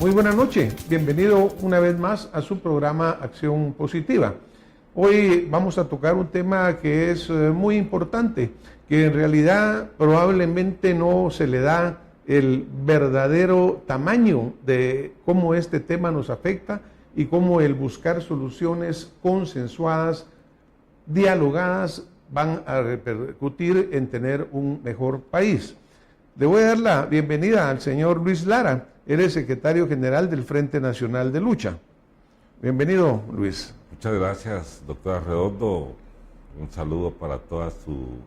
Muy buena noche, bienvenido una vez más a su programa Acción Positiva. Hoy vamos a tocar un tema que es muy importante, que en realidad probablemente no se le da el verdadero tamaño de cómo este tema nos afecta y cómo el buscar soluciones consensuadas, dialogadas, van a repercutir en tener un mejor país. Le voy a dar la bienvenida al señor Luis Lara. Él es secretario general del Frente Nacional de Lucha. Bienvenido, Luis. Muchas gracias, doctora Redondo. Un saludo para toda su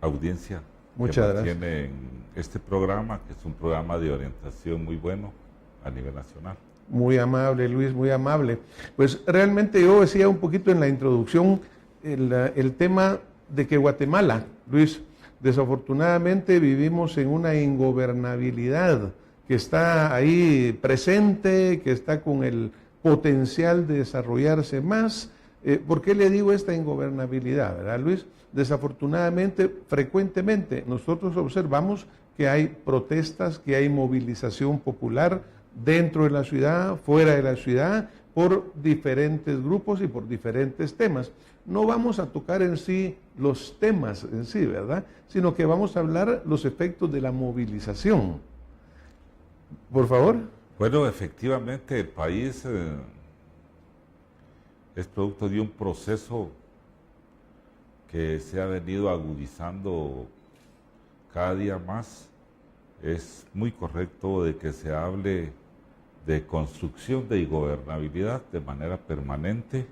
audiencia. Muchas gracias. Que tiene en este programa, que es un programa de orientación muy bueno a nivel nacional. Muy amable, Luis, muy amable. Pues realmente yo decía un poquito en la introducción el tema de que Guatemala, Luis, desafortunadamente vivimos en una ingobernabilidad que está ahí presente, que está con el potencial de desarrollarse más. ¿Por qué le digo esta ingobernabilidad, verdad, Luis? Desafortunadamente, frecuentemente nosotros observamos que hay protestas, que hay movilización popular dentro de la ciudad, fuera de la ciudad, por diferentes grupos y por diferentes temas. No vamos a tocar en sí los temas en sí, ¿verdad? Sino que vamos a hablar los efectos de la movilización. Por favor. Bueno, efectivamente el país es producto de un proceso que se ha venido agudizando cada día más. Es muy correcto de que se hable de construcción de ingobernabilidad de manera permanente,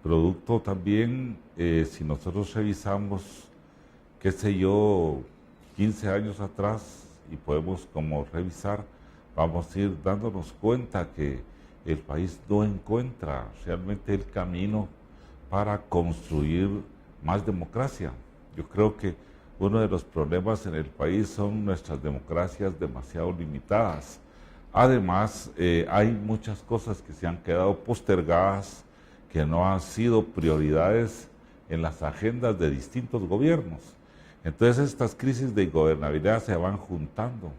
producto también, si nosotros revisamos, qué sé yo, 15 años atrás, y podemos como revisar, vamos a ir dándonos cuenta que el país no encuentra realmente el camino para construir más democracia. Yo creo que uno de los problemas en el país son nuestras democracias demasiado limitadas. Además, hay muchas cosas que se han quedado postergadas, que no han sido prioridades en las agendas de distintos gobiernos. Entonces estas crisis de ingobernabilidad se van juntando,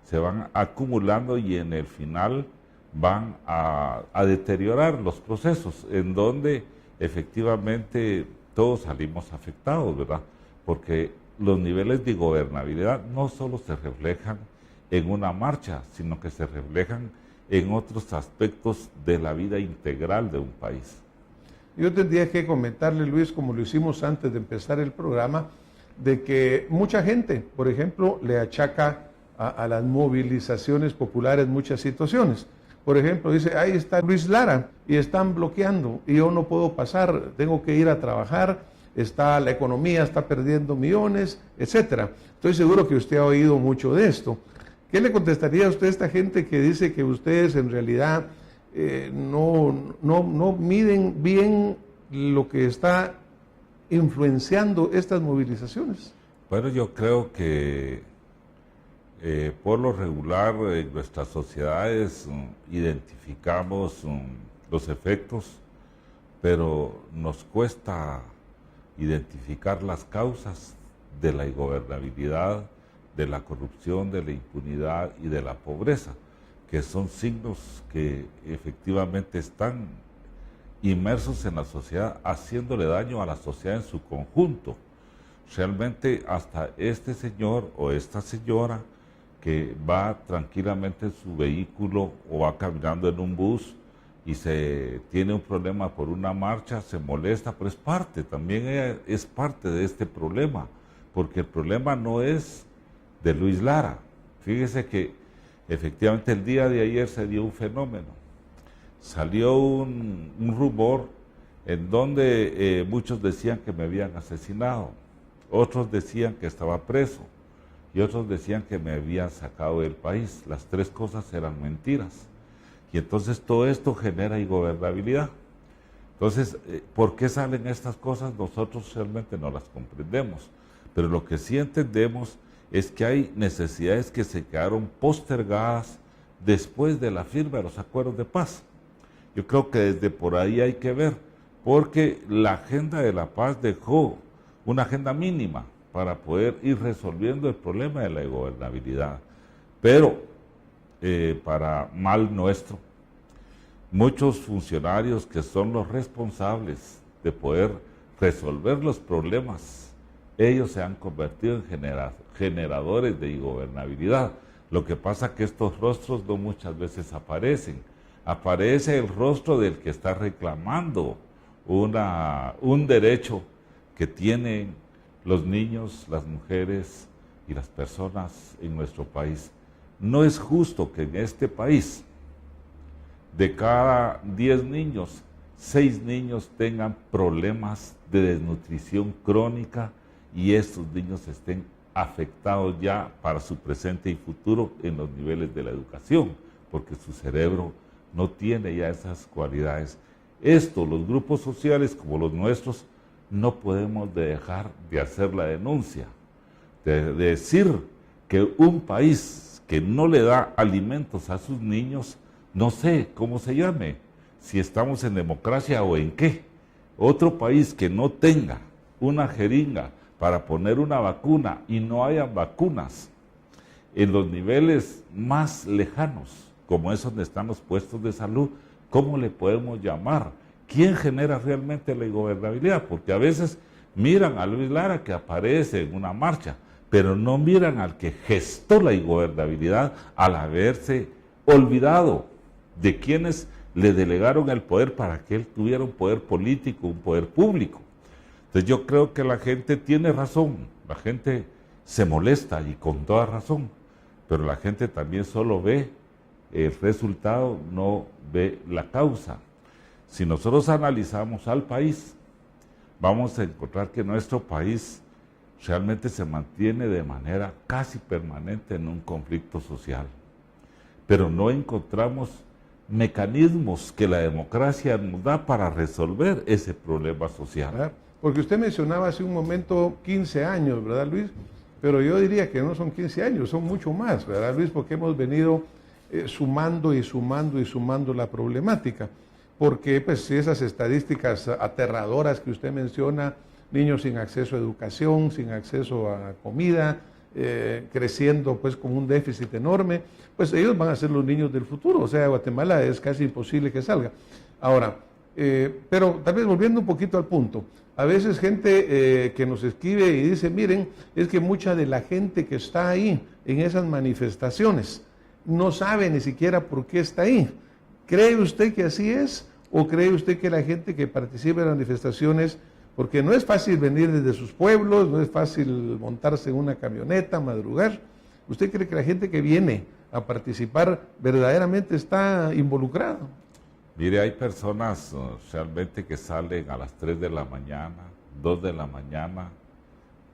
se van acumulando y en el final van a deteriorar los procesos, en donde efectivamente todos salimos afectados, ¿verdad? Porque los niveles de ingobernabilidad no solo se reflejan en una marcha, sino que se reflejan en otros aspectos de la vida integral de un país. Yo tendría que comentarle, Luis, como lo hicimos antes de empezar el programa, de que mucha gente, por ejemplo, le achaca a las movilizaciones populares muchas situaciones. Por ejemplo, dice, ahí está Luis Lara y están bloqueando y yo no puedo pasar, tengo que ir a trabajar, la economía está perdiendo millones, etcétera. Estoy seguro que usted ha oído mucho de esto. ¿Qué le contestaría a usted a esta gente que dice que ustedes en realidad no miden bien lo que está influenciando estas movilizaciones? Bueno, yo creo que por lo regular en nuestras sociedades identificamos los efectos, pero nos cuesta identificar las causas de la ingobernabilidad, de la corrupción, de la impunidad y de la pobreza, que son signos que efectivamente están inmersos en la sociedad, haciéndole daño a la sociedad en su conjunto. Realmente hasta este señor o esta señora que va tranquilamente en su vehículo o va caminando en un bus y se tiene un problema por una marcha, se molesta, pero es parte, también ella es parte de este problema, porque el problema no es de Luis Lara. Fíjese que efectivamente el día de ayer se dio un fenómeno. Salió un rumor en donde muchos decían que me habían asesinado, otros decían que estaba preso y otros decían que me habían sacado del país. Las tres cosas eran mentiras. Y entonces todo esto genera ingobernabilidad. Entonces, ¿por qué salen estas cosas? Nosotros realmente no las comprendemos. Pero lo que sí entendemos es que hay necesidades que se quedaron postergadas después de la firma de los acuerdos de paz. Yo creo que desde por ahí hay que ver, porque la agenda de la paz dejó una agenda mínima, para poder ir resolviendo el problema de la gobernabilidad. Pero, para mal nuestro, muchos funcionarios que son los responsables de poder resolver los problemas, ellos se han convertido en generadores de ingobernabilidad. Lo que pasa es que estos rostros no muchas veces aparecen. Aparece el rostro del que está reclamando un derecho que tienen los niños, las mujeres y las personas en nuestro país. No es justo que en este país, de cada 10 niños, 6 niños tengan problemas de desnutrición crónica y estos niños estén afectados ya para su presente y futuro en los niveles de la educación, porque su cerebro no tiene ya esas cualidades. Esto, los grupos sociales como los nuestros, no podemos dejar de hacer la denuncia, de decir que un país que no le da alimentos a sus niños, no sé cómo se llame, si estamos en democracia o en qué. Otro país que no tenga una jeringa para poner una vacuna y no haya vacunas en los niveles más lejanos, como es donde están los puestos de salud, ¿cómo le podemos llamar? ¿Quién genera realmente la ingobernabilidad? Porque a veces miran a Luis Lara que aparece en una marcha, pero no miran al que gestó la ingobernabilidad al haberse olvidado de quienes le delegaron el poder para que él tuviera un poder político, un poder público. Entonces yo creo que la gente tiene razón, la gente se molesta y con toda razón, pero la gente también solo ve el resultado, no ve la causa. Si nosotros analizamos al país, vamos a encontrar que nuestro país realmente se mantiene de manera casi permanente en un conflicto social, pero no encontramos mecanismos que la democracia nos da para resolver ese problema social. Porque usted mencionaba hace un momento 15 años, ¿verdad, Luis? Pero yo diría que no son 15 años, son mucho más, ¿verdad, Luis? Porque hemos venido sumando y sumando y sumando la problemática. Porque pues esas estadísticas aterradoras que usted menciona, niños sin acceso a educación, sin acceso a comida, creciendo pues con un déficit enorme, pues ellos van a ser los niños del futuro. O sea, Guatemala es casi imposible que salga. Ahora, pero tal vez volviendo un poquito al punto, a veces gente que nos escribe y dice, miren, es que mucha de la gente que está ahí en esas manifestaciones no sabe ni siquiera por qué está ahí. ¿Cree usted que así es? ¿O cree usted que la gente que participa en las manifestaciones, porque no es fácil venir desde sus pueblos, no es fácil montarse en una camioneta, madrugar, ¿usted cree que la gente que viene a participar verdaderamente está involucrada? Mire, hay personas realmente que salen a las 3 de la mañana, 2 de la mañana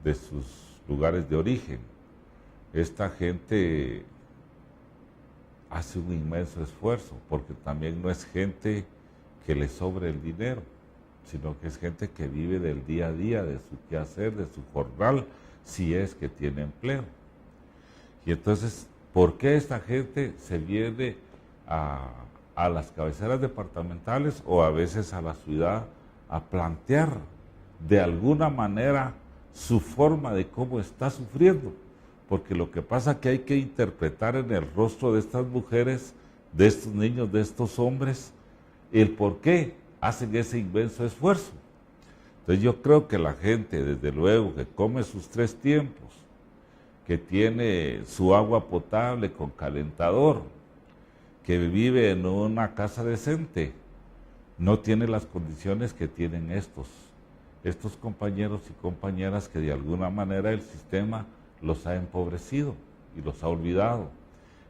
de sus lugares de origen. Esta gente hace un inmenso esfuerzo, porque también no es gente que le sobre el dinero, sino que es gente que vive del día a día, de su quehacer, de su jornal, si es que tiene empleo. Y entonces, ¿por qué esta gente se viene a las cabeceras departamentales o a veces a la ciudad a plantear de alguna manera su forma de cómo está sufriendo? Porque lo que pasa es que hay que interpretar en el rostro de estas mujeres, de estos niños, de estos hombres, el por qué hacen ese inmenso esfuerzo. Entonces yo creo que la gente, desde luego, que come sus 3 tiempos, que tiene su agua potable con calentador, que vive en una casa decente, no tiene las condiciones que tienen estos compañeros y compañeras que de alguna manera el sistema los ha empobrecido y los ha olvidado.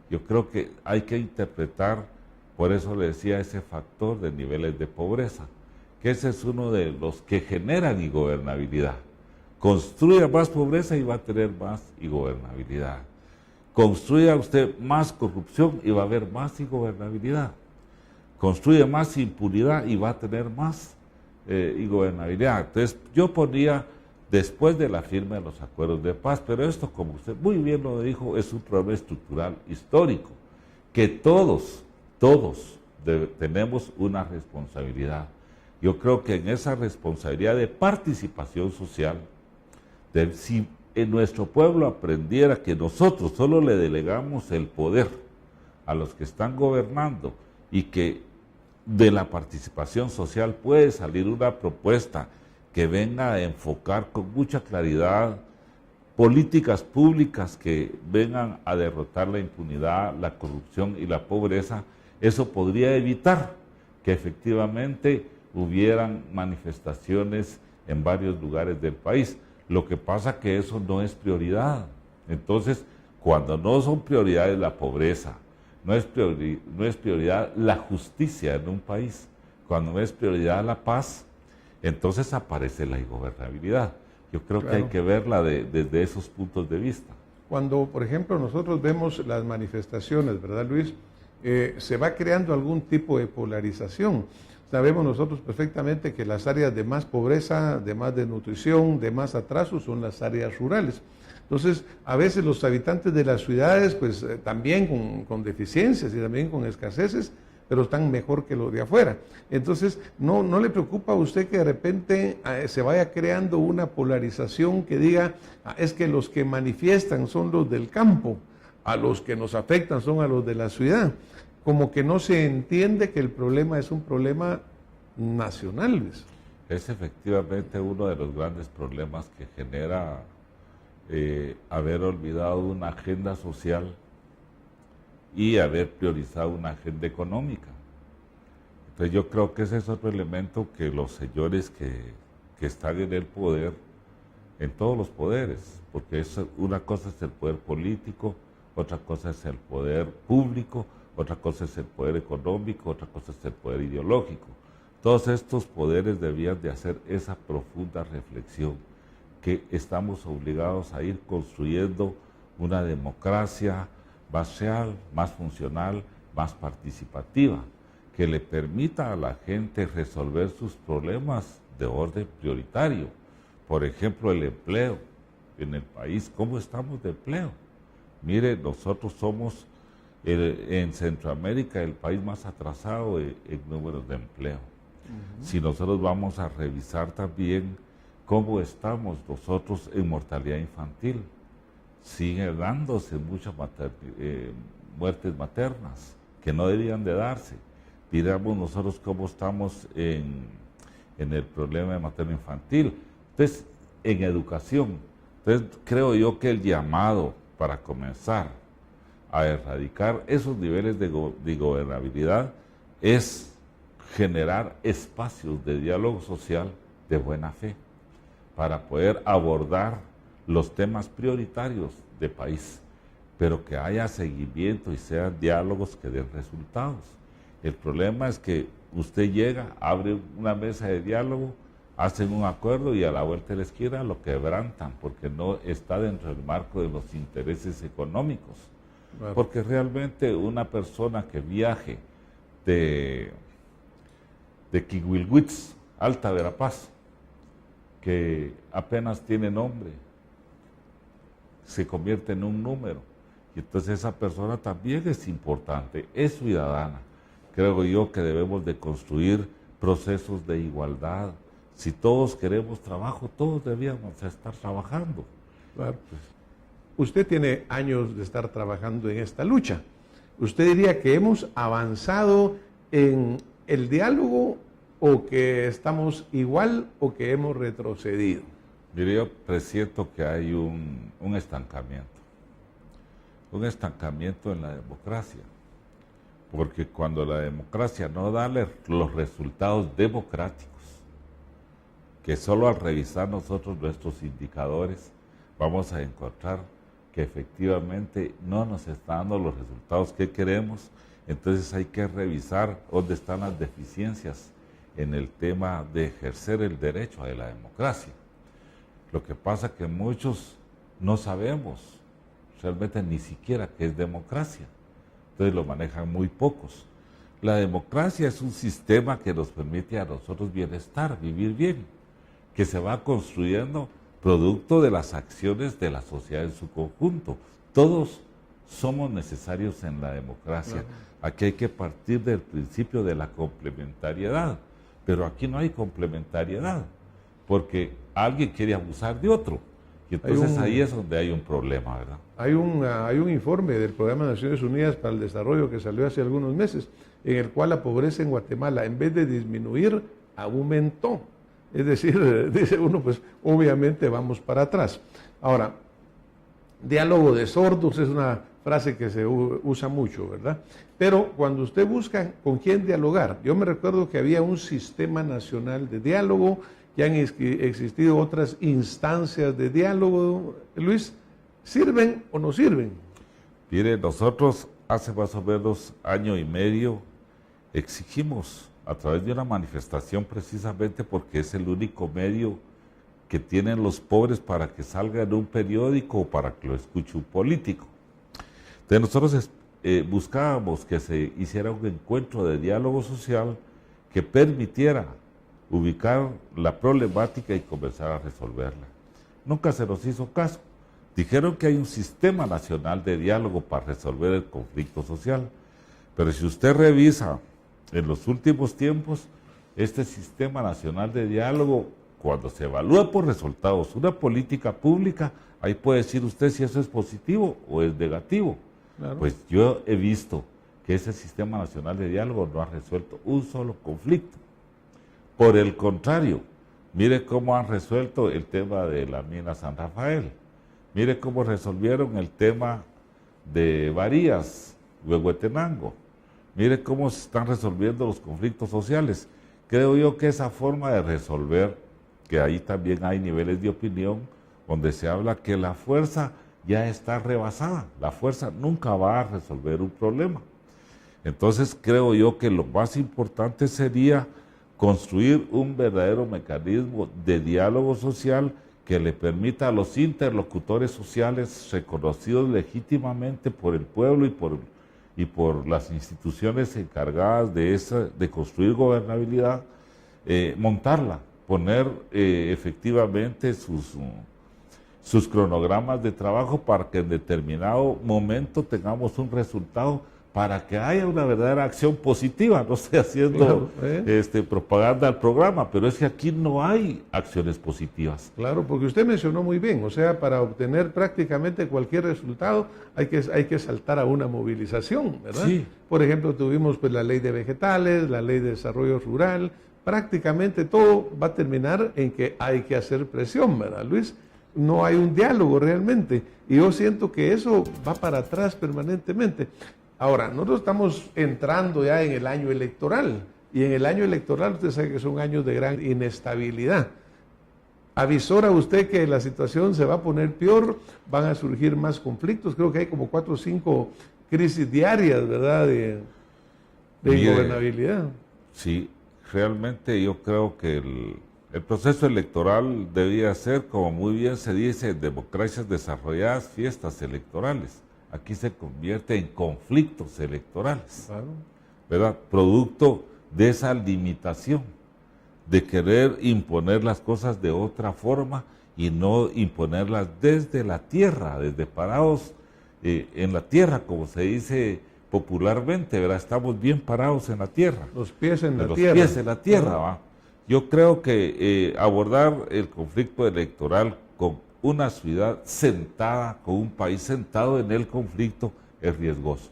Yo creo que hay que interpretar, por eso le decía, ese factor de niveles de pobreza, que ese es uno de los que generan ingobernabilidad. Construya más pobreza y va a tener más ingobernabilidad. Construya usted más corrupción y va a haber más ingobernabilidad. Construye más impunidad y va a tener más ingobernabilidad. Entonces yo ponía después de la firma de los acuerdos de paz, pero esto, como usted muy bien lo dijo, es un problema estructural histórico, que todos tenemos una responsabilidad. Yo creo que en esa responsabilidad de participación social, si nuestro pueblo aprendiera que nosotros solo le delegamos el poder a los que están gobernando y que de la participación social puede salir una propuesta que venga a enfocar con mucha claridad políticas públicas que vengan a derrotar la impunidad, la corrupción y la pobreza, eso podría evitar que efectivamente hubieran manifestaciones en varios lugares del país. Lo que pasa que eso no es prioridad. Entonces, cuando no son prioridades la pobreza, no es prioridad la justicia en un país, cuando no es prioridad la paz, entonces aparece la ingobernabilidad. Yo creo que hay que verla desde esos puntos de vista. Cuando, por ejemplo, nosotros vemos las manifestaciones, ¿verdad, Luis? Se va creando algún tipo de polarización. Sabemos nosotros perfectamente que las áreas de más pobreza, de más desnutrición, de más atraso son las áreas rurales. Entonces, a veces los habitantes de las ciudades, pues también con deficiencias y también con escaseces, pero están mejor que los de afuera. Entonces, ¿no le preocupa a usted que de repente se vaya creando una polarización que diga, es que los que manifiestan son los del campo, a los que nos afectan son a los de la ciudad? Como que no se entiende que el problema es un problema nacional, Luis. Es efectivamente uno de los grandes problemas que genera haber olvidado una agenda social y haber priorizado una agenda económica. Entonces yo creo que ese es otro elemento que los señores que están en el poder, en todos los poderes, porque una cosa es el poder político, otra cosa es el poder público, otra cosa es el poder económico, otra cosa es el poder ideológico. Todos estos poderes debían de hacer esa profunda reflexión, que estamos obligados a ir construyendo una democracia más real, más funcional, más participativa, que le permita a la gente resolver sus problemas de orden prioritario. Por ejemplo, el empleo en el país. ¿Cómo estamos de empleo? Mire, nosotros somos en Centroamérica el país más atrasado en números de empleo. Si nosotros vamos a revisar también cómo estamos nosotros en mortalidad infantil, sigue dándose muchas muertes maternas que no deberían de darse. Miramos nosotros cómo estamos en el problema de materno infantil. Entonces, en educación, entonces creo yo que el llamado para comenzar a erradicar esos niveles de gobernabilidad es generar espacios de diálogo social de buena fe para poder abordar los temas prioritarios de país, pero que haya seguimiento y sean diálogos que den resultados. El problema es que usted llega, abre una mesa de diálogo, hacen un acuerdo y a la vuelta de la esquina lo quebrantan porque no está dentro del marco de los intereses económicos. Bueno. Porque realmente una persona que viaje de Quihuilhuitz, Alta Verapaz, que apenas tiene nombre, se convierte en un número. Y entonces esa persona también es importante, es ciudadana. Creo yo que debemos de construir procesos de igualdad. Si todos queremos trabajo, todos debíamos estar trabajando. Claro. Usted tiene años de estar trabajando en esta lucha. ¿Usted diría que hemos avanzado en el diálogo o que estamos igual o que hemos retrocedido? Mire, yo presiento que hay un estancamiento en la democracia, porque cuando la democracia no da los resultados democráticos, que solo al revisar nosotros nuestros indicadores vamos a encontrar que efectivamente no nos está dando los resultados que queremos, entonces hay que revisar dónde están las deficiencias en el tema de ejercer el derecho a la democracia. Lo que pasa es que muchos no sabemos realmente ni siquiera qué es democracia, entonces lo manejan muy pocos. La democracia es un sistema que nos permite a nosotros bienestar, vivir bien, que se va construyendo producto de las acciones de la sociedad en su conjunto. Todos somos necesarios en la democracia. Aquí hay que partir del principio de la complementariedad, pero aquí no hay complementariedad, porque alguien quiere abusar de otro. Y entonces ahí es donde hay un problema, ¿verdad? Hay un informe del Programa de Naciones Unidas para el Desarrollo que salió hace algunos meses, en el cual la pobreza en Guatemala, en vez de disminuir, aumentó. Es decir, dice uno, pues obviamente vamos para atrás. Ahora, diálogo de sordos es una frase que se usa mucho, ¿verdad? Pero cuando usted busca con quién dialogar, yo me recuerdo que había un sistema nacional de diálogo, que han existido otras instancias de diálogo. Luis, ¿sirven o no sirven? Mire, nosotros hace más o menos año y medio exigimos a través de una manifestación, precisamente porque es el único medio que tienen los pobres para que salga en un periódico o para que lo escuche un político. Entonces nosotros buscábamos que se hiciera un encuentro de diálogo social que permitiera ubicar la problemática y comenzar a resolverla. Nunca se nos hizo caso. Dijeron que hay un sistema nacional de diálogo para resolver el conflicto social, pero si usted revisa en los últimos tiempos, este sistema nacional de diálogo, cuando se evalúa por resultados una política pública, ahí puede decir usted si eso es positivo o es negativo. Claro. Pues yo he visto que ese sistema nacional de diálogo no ha resuelto un solo conflicto. Por el contrario, mire cómo han resuelto el tema de la mina San Rafael. Mire cómo resolvieron el tema de Varías, Huehuetenango. Mire cómo se están resolviendo los conflictos sociales. Creo yo que esa forma de resolver, que ahí también hay niveles de opinión, donde se habla que la fuerza ya está rebasada. La fuerza nunca va a resolver un problema. Entonces creo yo que lo más importante sería construir un verdadero mecanismo de diálogo social que le permita a los interlocutores sociales reconocidos legítimamente por el pueblo y por las instituciones encargadas de construir gobernabilidad, montarla, poner efectivamente sus cronogramas de trabajo para que en determinado momento tengamos un resultado, para que haya una verdadera acción positiva. No estoy haciendo propaganda al programa, pero es que aquí no hay acciones positivas. Claro, porque usted mencionó muy bien, o sea, para obtener prácticamente cualquier resultado hay que saltar a una movilización, ¿verdad? Sí. Por ejemplo, tuvimos pues la ley de vegetales, la ley de desarrollo rural, prácticamente todo va a terminar en que hay que hacer presión, ¿verdad, Luis? No hay un diálogo realmente, y yo siento que eso va para atrás permanentemente. Ahora, nosotros estamos entrando ya en el año electoral, y en el año electoral usted sabe que son años de gran inestabilidad. ¿Avisora usted que la situación se va a poner peor? ¿Van a surgir más conflictos? Creo que hay como 4 o 5 crisis diarias, ¿verdad?, de ingobernabilidad. Sí, realmente yo creo que el proceso electoral debía ser, como muy bien se dice, en democracias desarrolladas, fiestas electorales. Aquí se convierte en conflictos electorales, claro, ¿verdad? Producto de esa limitación, de querer imponer las cosas de otra forma y no imponerlas desde la tierra, desde parados en la tierra, como se dice popularmente, ¿verdad? Estamos bien parados en la tierra. Los pies en la tierra. Los pies en la tierra, ¿va? Yo creo que abordar el conflicto electoral con una ciudad sentada, con un país sentado en el conflicto, es riesgoso.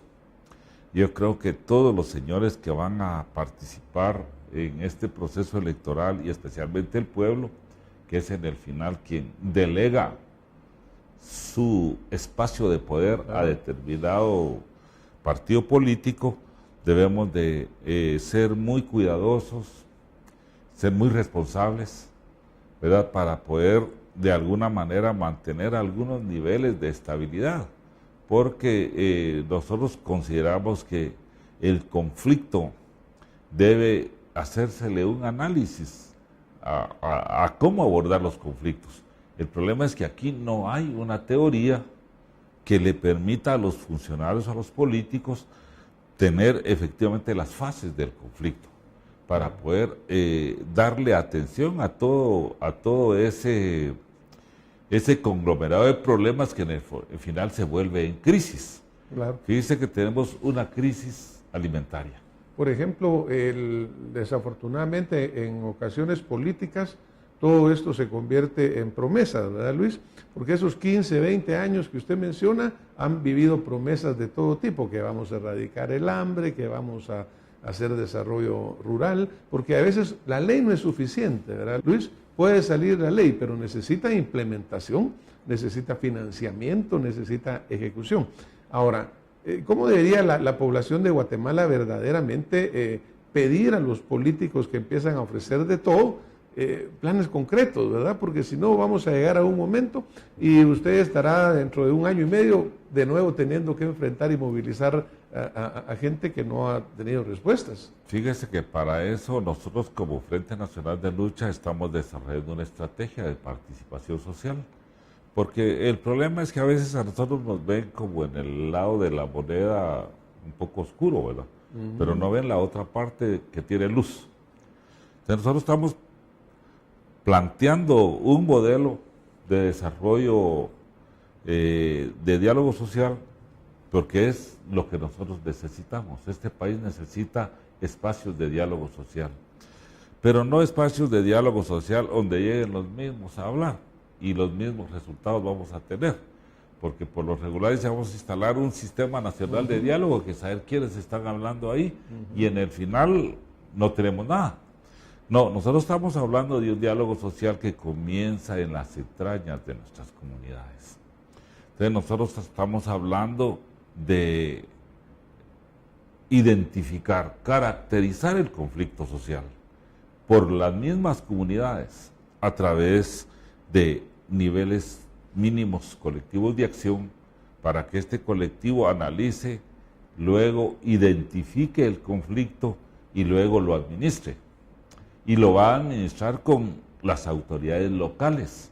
Yo creo que todos los señores que van a participar en este proceso electoral, y especialmente el pueblo, que es en el final quien delega su espacio de poder a determinado partido político, debemos de ser muy cuidadosos, ser muy responsables, ¿verdad?, para poder de alguna manera mantener algunos niveles de estabilidad, porque nosotros consideramos que el conflicto debe hacérsele un análisis a cómo abordar los conflictos. El problema es que aquí no hay una teoría que le permita a los funcionarios, a los políticos, tener efectivamente las fases del conflicto, para poder darle atención a todo ese conglomerado de problemas que en el final se vuelve en crisis. Claro. Fíjese que tenemos una crisis alimentaria. Por ejemplo, desafortunadamente en ocasiones políticas todo esto se convierte en promesas, ¿verdad, Luis? Porque esos 15, 20 años que usted menciona han vivido promesas de todo tipo, que vamos a erradicar el hambre, que vamos a hacer desarrollo rural, porque a veces la ley no es suficiente, ¿verdad, Luis? Puede salir la ley, pero necesita implementación, necesita financiamiento, necesita ejecución. Ahora, ¿cómo debería la población de Guatemala verdaderamente pedir a los políticos que empiezan a ofrecer de todo planes concretos, ¿verdad? Porque si no vamos a llegar a un momento y usted estará dentro de 1 año y medio de nuevo teniendo que enfrentar y movilizar a gente que no ha tenido respuestas. Fíjese que para eso nosotros como Frente Nacional de Lucha estamos desarrollando una estrategia de participación social, porque el problema es que a veces a nosotros nos ven como en el lado de la moneda un poco oscuro, ¿verdad? Pero no ven la otra parte que tiene luz. Entonces nosotros estamos planteando un modelo de desarrollo de diálogo social, porque es lo que nosotros necesitamos. Este país necesita espacios de diálogo social, pero no espacios de diálogo social donde lleguen los mismos a hablar y los mismos resultados vamos a tener, porque por lo regular ya vamos a instalar un sistema nacional de diálogo, que saber quiénes están hablando ahí, y en el final no tenemos nada. No, nosotros estamos hablando de un diálogo social que comienza en las entrañas de nuestras comunidades. Entonces nosotros estamos hablando de identificar, caracterizar el conflicto social por las mismas comunidades a través de niveles mínimos colectivos de acción, para que este colectivo analice, luego identifique el conflicto y luego lo administre. Y lo va a administrar con las autoridades locales,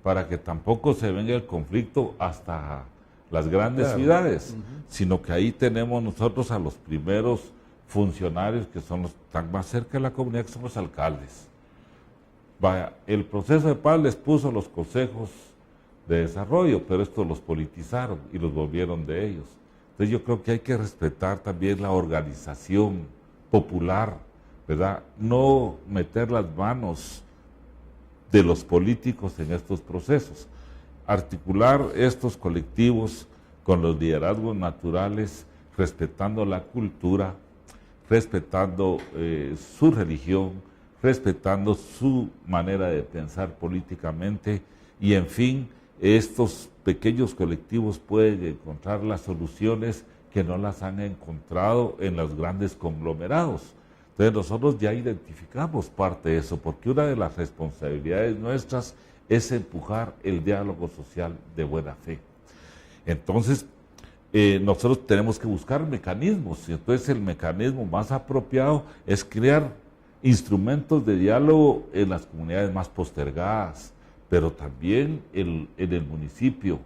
para que tampoco se venga el conflicto hasta las grandes ciudades, sino que ahí tenemos nosotros a los primeros funcionarios que son los que están más cerca de la comunidad, que son los alcaldes. Vaya, el proceso de paz les puso los consejos de desarrollo, pero estos los politizaron y los volvieron de ellos. Entonces yo creo que hay que respetar también la organización popular, ¿verdad? No meter las manos de los políticos en estos procesos. Articular estos colectivos con los liderazgos naturales, respetando la cultura, respetando su religión, respetando su manera de pensar políticamente, y en fin, estos pequeños colectivos pueden encontrar las soluciones que no las han encontrado en los grandes conglomerados. Entonces nosotros ya identificamos parte de eso, porque una de las responsabilidades nuestras es empujar el diálogo social de buena fe. Entonces, nosotros tenemos que buscar mecanismos, y entonces el mecanismo más apropiado es crear instrumentos de diálogo en las comunidades más postergadas, pero también en el municipio,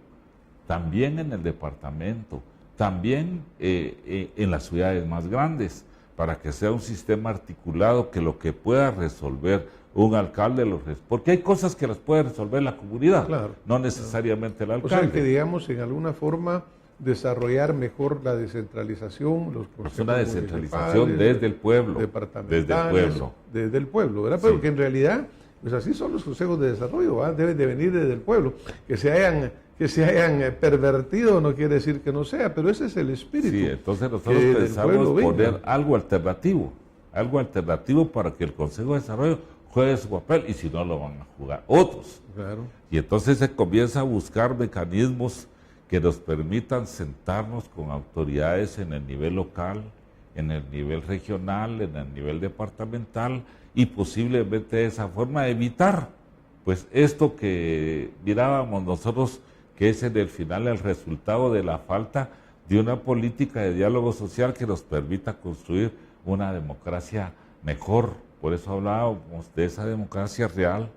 también en el departamento, también en las ciudades más grandes, para que sea un sistema articulado que lo que pueda resolver un alcalde, porque hay cosas que las puede resolver la comunidad, claro, no necesariamente el alcalde. O sea que, digamos, en alguna forma desarrollar mejor la descentralización, los consejos una descentralización desde el pueblo, desde el pueblo, ¿verdad? Sí. Pero que en realidad, pues así son los consejos de desarrollo, ¿verdad? Deben de venir desde el pueblo, que se hayan pervertido no quiere decir que no sea, pero ese es el espíritu. Sí, entonces nosotros pensamos poner algo alternativo para que el Consejo de Desarrollo juegue su papel, y si no lo van a jugar otros. Claro. Y entonces se comienza a buscar mecanismos que nos permitan sentarnos con autoridades en el nivel local, en el nivel regional, en el nivel departamental, y posiblemente de esa forma evitar pues esto que mirábamos nosotros, que es en el final el resultado de la falta de una política de diálogo social que nos permita construir una democracia mejor. Por eso hablábamos de esa democracia real,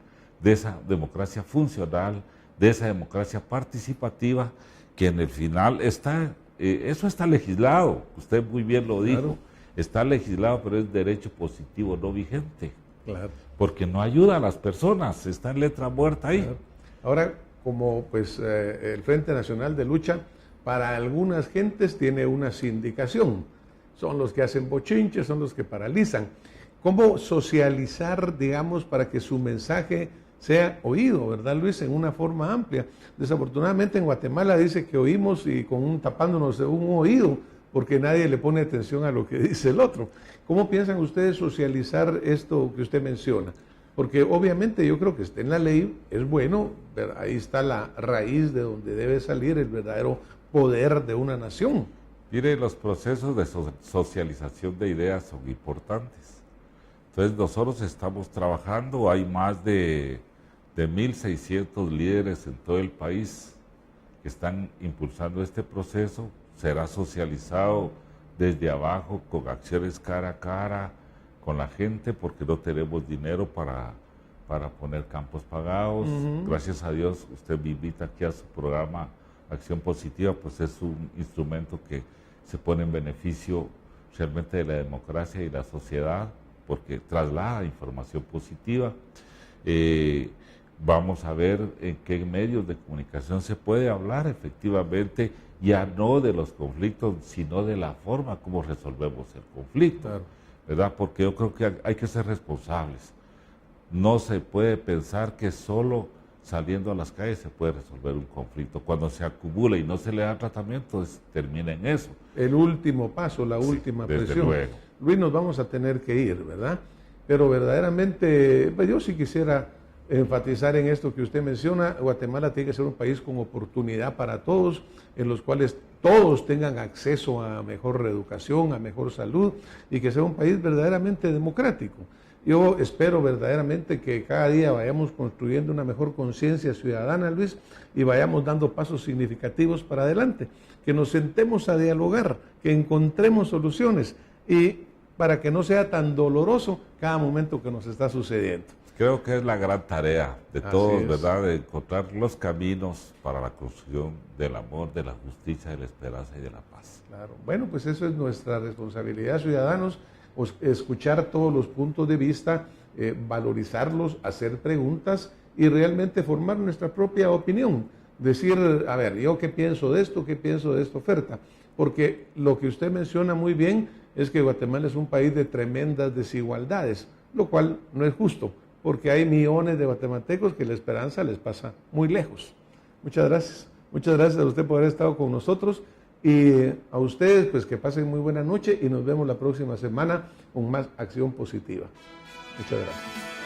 de esa democracia funcional, de esa democracia participativa, que en el final está, eso está legislado, usted muy bien lo dijo, claro. Está legislado, pero es derecho positivo no vigente, claro. Porque no ayuda a las personas, está en letra muerta ahí. Claro. Ahora, como pues el Frente Nacional de Lucha, para algunas gentes tiene una sindicación, son los que hacen bochinches, son los que paralizan. cómo socializar, digamos, para que su mensaje sea oído, ¿verdad, Luis? En una forma amplia. Desafortunadamente en Guatemala dice que oímos y tapándonos de un oído, porque nadie le pone atención a lo que dice el otro. ¿Cómo piensan ustedes socializar esto que usted menciona? Porque obviamente yo creo que está en la ley, es bueno, ahí está la raíz de donde debe salir el verdadero poder de una nación. Mire, los procesos de socialización de ideas son importantes. Entonces nosotros estamos trabajando, hay más de 1.600 líderes en todo el país que están impulsando este proceso. Será socializado desde abajo con acciones cara a cara con la gente, porque no tenemos dinero para poner campos pagados. Gracias a Dios usted me invita aquí a su programa Acción Positiva, pues es un instrumento que se pone en beneficio realmente de la democracia y la sociedad, porque traslada información positiva. Vamos a ver en qué medios de comunicación se puede hablar efectivamente, ya no de los conflictos, sino de la forma como resolvemos el conflicto, claro, ¿verdad? Porque yo creo que hay que ser responsables. No se puede pensar que solo saliendo a las calles se puede resolver un conflicto. Cuando se acumula y no se le da tratamiento, termina en eso. El último paso, la última presión. Luego. Luis, nos vamos a tener que ir, ¿verdad? Pero verdaderamente, pues yo sí quisiera enfatizar en esto que usted menciona. Guatemala tiene que ser un país con oportunidad para todos, en los cuales todos tengan acceso a mejor educación, a mejor salud, y que sea un país verdaderamente democrático. Yo espero verdaderamente que cada día vayamos construyendo una mejor conciencia ciudadana, Luis, y vayamos dando pasos significativos para adelante, que nos sentemos a dialogar, que encontremos soluciones, y para que no sea tan doloroso cada momento que nos está sucediendo. Creo que es la gran tarea de todos, ¿verdad? De encontrar los caminos para la construcción del amor, de la justicia, de la esperanza y de la paz. Claro. Bueno, pues eso es nuestra responsabilidad, ciudadanos, escuchar todos los puntos de vista, valorizarlos, hacer preguntas y realmente formar nuestra propia opinión. Decir, a ver, ¿yo qué pienso de esto? ¿Qué pienso de esta oferta? Porque lo que usted menciona muy bien es que Guatemala es un país de tremendas desigualdades, lo cual no es justo, porque hay millones de guatemaltecos que la esperanza les pasa muy lejos. Muchas gracias. Muchas gracias a usted por haber estado con nosotros y a ustedes pues que pasen muy buena noche y nos vemos la próxima semana con más Acción Positiva. Muchas gracias.